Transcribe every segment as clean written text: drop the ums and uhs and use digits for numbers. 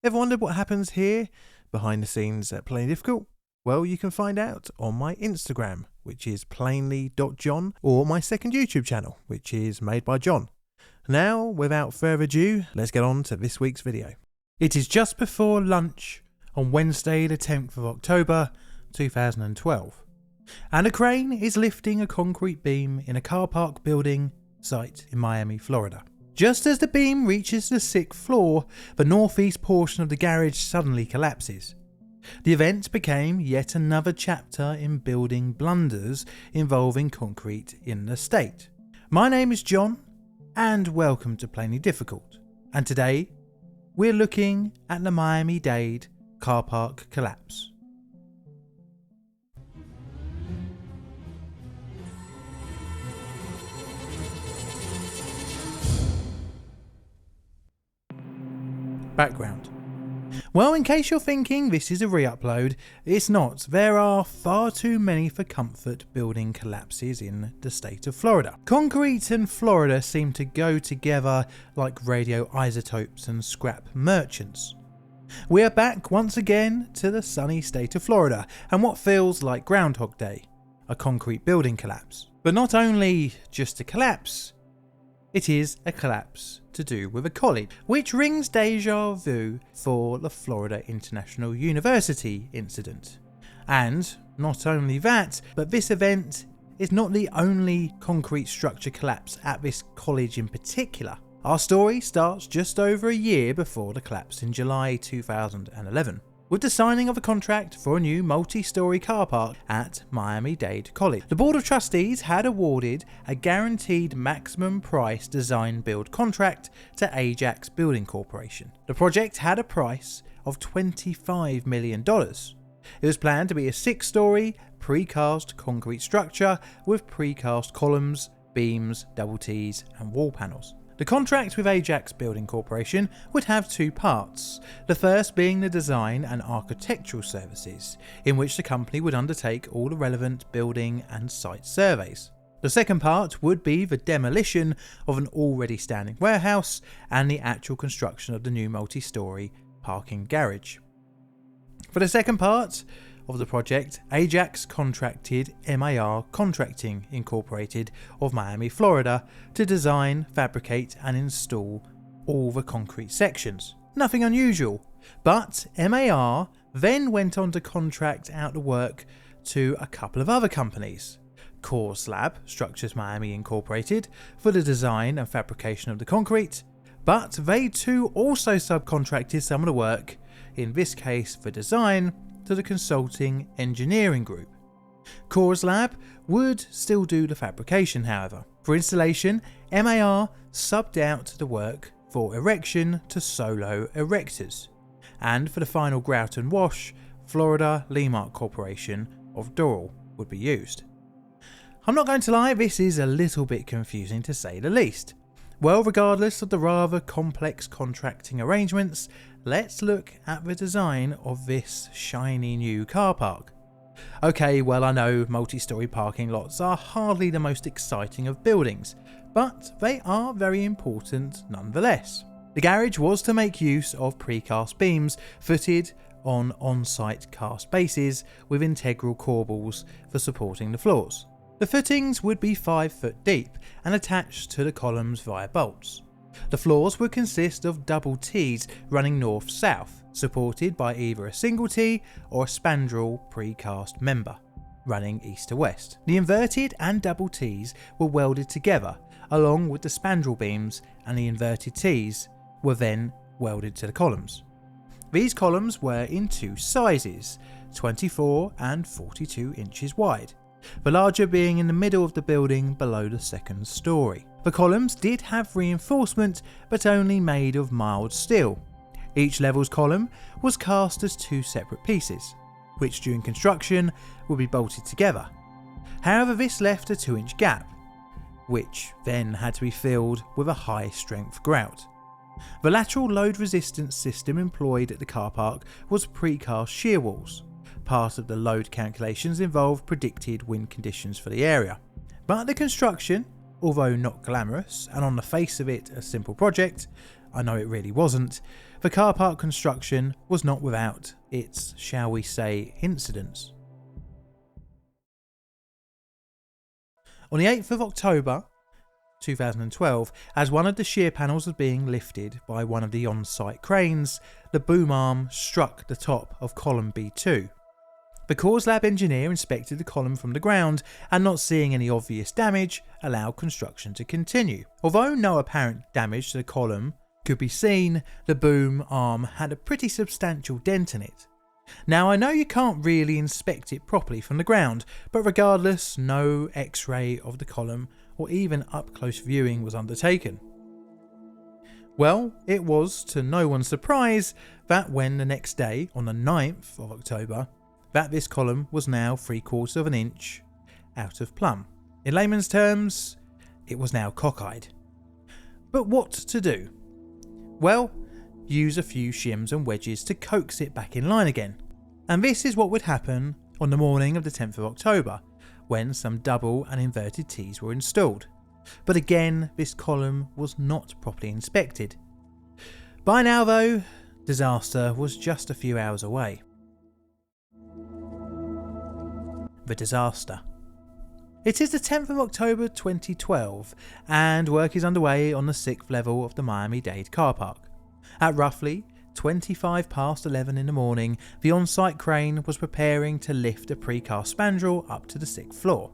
Ever wondered what happens here behind the scenes at Plainly Difficult? Well, you can find out on my Instagram, which is plainly.john, or my second YouTube channel, which is Made by John. Now, without further ado, let's get on to this week's video. It is just before lunch on Wednesday the 10th of October 2012, and a crane is lifting a concrete beam in a car park building site in Miami, Florida. Just as the beam reaches the 6th floor, the northeast portion of the garage suddenly collapses. The event became yet another chapter in building blunders involving concrete in the state. My name is John, and welcome to Plainly Difficult. And today, we're looking at the Miami-Dade car park collapse. Background. Well, in case you're thinking this is a re-upload, it's not. There are far too many for comfort building collapses in the state of Florida. Concrete and Florida seem to go together like radioisotopes and scrap merchants. We are back once again to the sunny state of Florida and what feels like Groundhog Day, a concrete building collapse. But not only just a collapse, it is a collapse to do with a college, which rings deja vu for the Florida International University incident. And not only that, but this event is not the only concrete structure collapse at this college in particular. Our story starts just over a year before the collapse in July 2011. With the signing of a contract for a new multi-storey car park at Miami-Dade College. The Board of Trustees had awarded a guaranteed maximum price design-build contract to Ajax Building Corporation. The project had a price of $25 million. It was planned to be a 6-storey precast concrete structure with precast columns, beams, double T's and wall panels. The contract with Ajax Building Corporation would have 2 parts, the first being the design and architectural services, in which the company would undertake all the relevant building and site surveys. The second part would be the demolition of an already standing warehouse and the actual construction of the new multi-storey parking garage. For the second part of the project, Ajax contracted MAR Contracting Incorporated of Miami, Florida to design, fabricate and install all the concrete sections. Nothing unusual, but MAR then went on to contract out the work to a couple of other companies. Coreslab Structures Miami Incorporated for the design and fabrication of the concrete, but they too also subcontracted some of the work, in this case for design, to the consulting engineering group. Coreslab would still do the fabrication, however. For installation, MAR subbed out the work for erection to Solo Erectors, and for the final grout and wash, Florida Lemark Corporation of Doral would be used. I'm not going to lie, this is a little bit confusing to say the least. Well, regardless of the rather complex contracting arrangements, let's look at the design of this shiny new car park. Okay, well, I know multi-storey parking lots are hardly the most exciting of buildings, but they are very important nonetheless. The garage was to make use of precast beams footed on on-site cast bases with integral corbels for supporting the floors. The footings would be 5 foot deep and attached to the columns via bolts. The floors would consist of double T's running north-south, supported by either a single T or a spandrel precast member, running east to west. The inverted and double T's were welded together, along with the spandrel beams, and the inverted T's were then welded to the columns. These columns were in 2 sizes, 24 and 42 inches wide, the larger being in the middle of the building below the 2nd storey. The columns did have reinforcement, but only made of mild steel. Each level's column was cast as 2 separate pieces, which during construction would be bolted together. However, this left a 2-inch gap, which then had to be filled with a high strength grout. The lateral load resistance system employed at the car park was precast shear walls. Part of the load calculations involved predicted wind conditions for the area. But the construction, although not glamorous and on the face of it a simple project, I know it really wasn't, the car park construction was not without its, shall we say, incidents. On the 8th of October 2012, as one of the shear panels was being lifted by one of the on-site cranes, the boom arm struck the top of column B2. The Cores Lab engineer inspected the column from the ground and, not seeing any obvious damage, allowed construction to continue. Although no apparent damage to the column could be seen, the boom arm had a pretty substantial dent in it. Now, I know you can't really inspect it properly from the ground, but regardless, no X-ray of the column or even up-close viewing was undertaken. Well, it was to no one's surprise that when the next day, on the 9th of October, that this column was now 3/4 of an inch out of plumb. In layman's terms, it was now cockeyed. But what to do? Well, use a few shims and wedges to coax it back in line again. And this is what would happen on the morning of the 10th of October, when some double and inverted T's were installed. But again, this column was not properly inspected. By now though, disaster was just a few hours away. The disaster. It is the 10th of October 2012 and work is underway on the 6th level of the Miami-Dade car park. At roughly 25 past 11 in the morning, the on-site crane was preparing to lift a precast spandrel up to the 6th floor.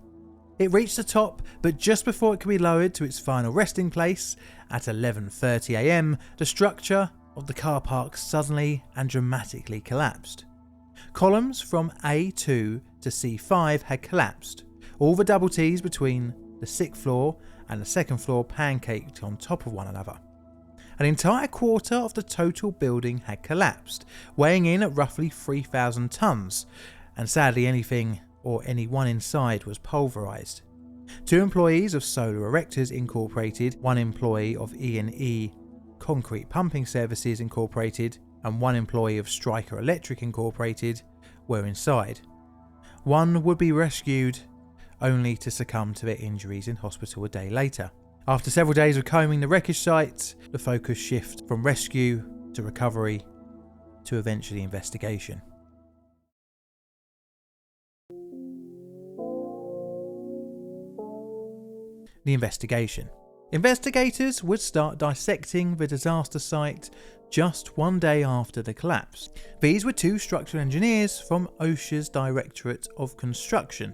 It reached the top, but just before it could be lowered to its final resting place, at 11:30 am, the structure of the car park suddenly and dramatically collapsed. Columns from A2 to C5 had collapsed. All the double T's between the 6th floor and the 2nd floor pancaked on top of one another. An entire quarter of the total building had collapsed, weighing in at roughly 3,000 tonnes, and sadly anyone inside was pulverised. 2 employees of Solar Erectors Incorporated, 1 employee of E&E Concrete Pumping Services Incorporated, and 1 employee of Stryker Electric Incorporated were inside. 1 would be rescued, only to succumb to their injuries in hospital a day later. After several days of combing the wreckage site, the focus shifted from rescue to recovery to eventually investigation. The investigation. Investigators would start dissecting the disaster site just 1 day after the collapse. These were 2 structural engineers from OSHA's Directorate of Construction.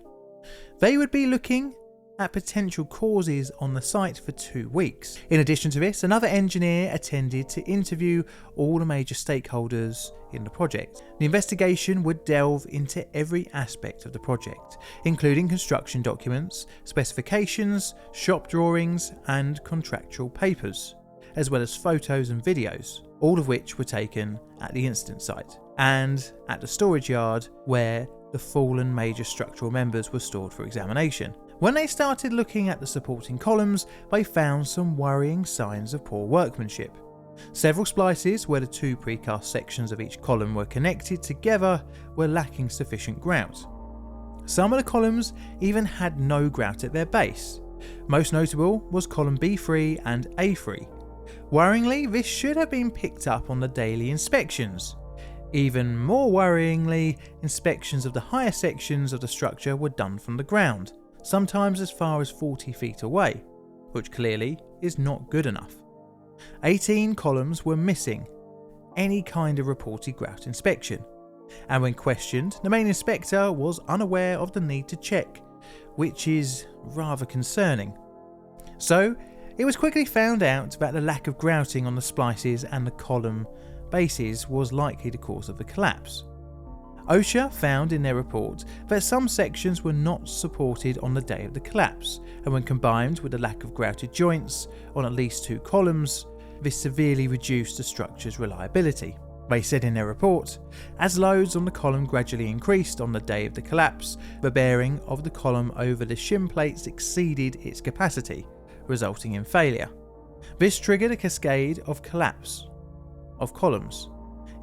They would be looking at potential causes on the site for 2 weeks. In addition to this, another engineer attended to interview all the major stakeholders in the project. The investigation would delve into every aspect of the project, including construction documents, specifications, shop drawings, and contractual papers, as well as photos and videos, all of which were taken at the incident site and at the storage yard where the fallen major structural members were stored for examination. When they started looking at the supporting columns, they found some worrying signs of poor workmanship. Several splices where the 2 precast sections of each column were connected together were lacking sufficient grout. Some of the columns even had no grout at their base. Most notable was column B3 and A3. Worryingly, this should have been picked up on the daily inspections. Even more worryingly, inspections of the higher sections of the structure were done from the ground, sometimes as far as 40 feet away, which clearly is not good enough. 18 columns were missing any kind of reported grout inspection, and when questioned, the main inspector was unaware of the need to check, which is rather concerning. So, it was quickly found out that the lack of grouting on the splices and the column bases was likely the cause of the collapse. OSHA found in their report that some sections were not supported on the day of the collapse, and when combined with the lack of grouted joints on at least 2 columns, this severely reduced the structure's reliability. They said in their report, as loads on the column gradually increased on the day of the collapse, the bearing of the column over the shim plates exceeded its capacity, resulting in failure. This triggered a cascade of collapse of columns,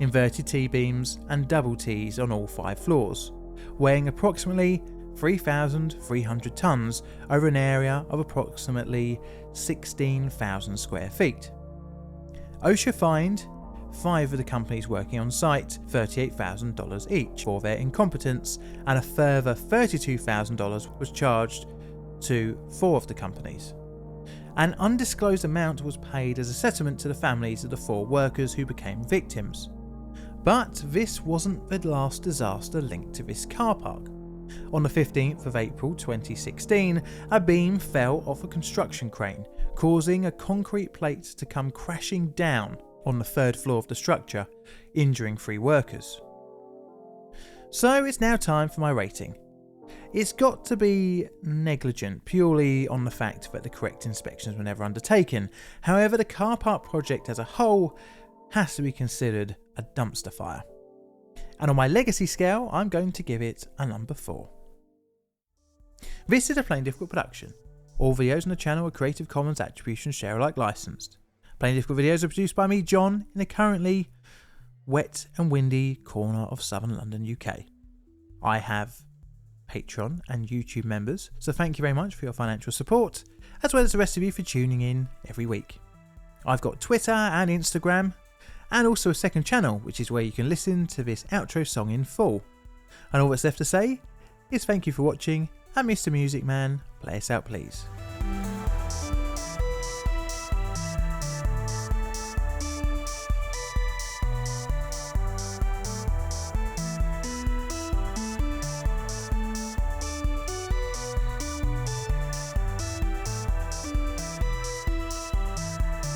inverted T-beams and double T's on all 5 floors, weighing approximately 3,300 tonnes over an area of approximately 16,000 square feet. OSHA fined 5 of the companies working on site $38,000 each for their incompetence, and a further $32,000 was charged to 4 of the companies. An undisclosed amount was paid as a settlement to the families of the 4 workers who became victims. But this wasn't the last disaster linked to this car park. On the 15th of April 2016, a beam fell off a construction crane, causing a concrete plate to come crashing down on the 3rd floor of the structure, injuring 3 workers. So it's now time for my rating. It's got to be negligent purely on the fact that the correct inspections were never undertaken. However, the car park project as a whole has to be considered a dumpster fire. And on my legacy scale, I'm going to give it a number 4. This is a Plain Difficult production. All videos on the channel are Creative Commons Attribution Share Alike licensed. Plain Difficult videos are produced by me, John, in a currently wet and windy corner of southern London, UK. I have Patreon and YouTube members, so thank you very much for your financial support, as well as the rest of you for tuning in every week. I've got Twitter and Instagram, and also a second channel, which is where you can listen to this outro song in full. And all that's left to say is thank you for watching, and Mr. Music Man, play us out please.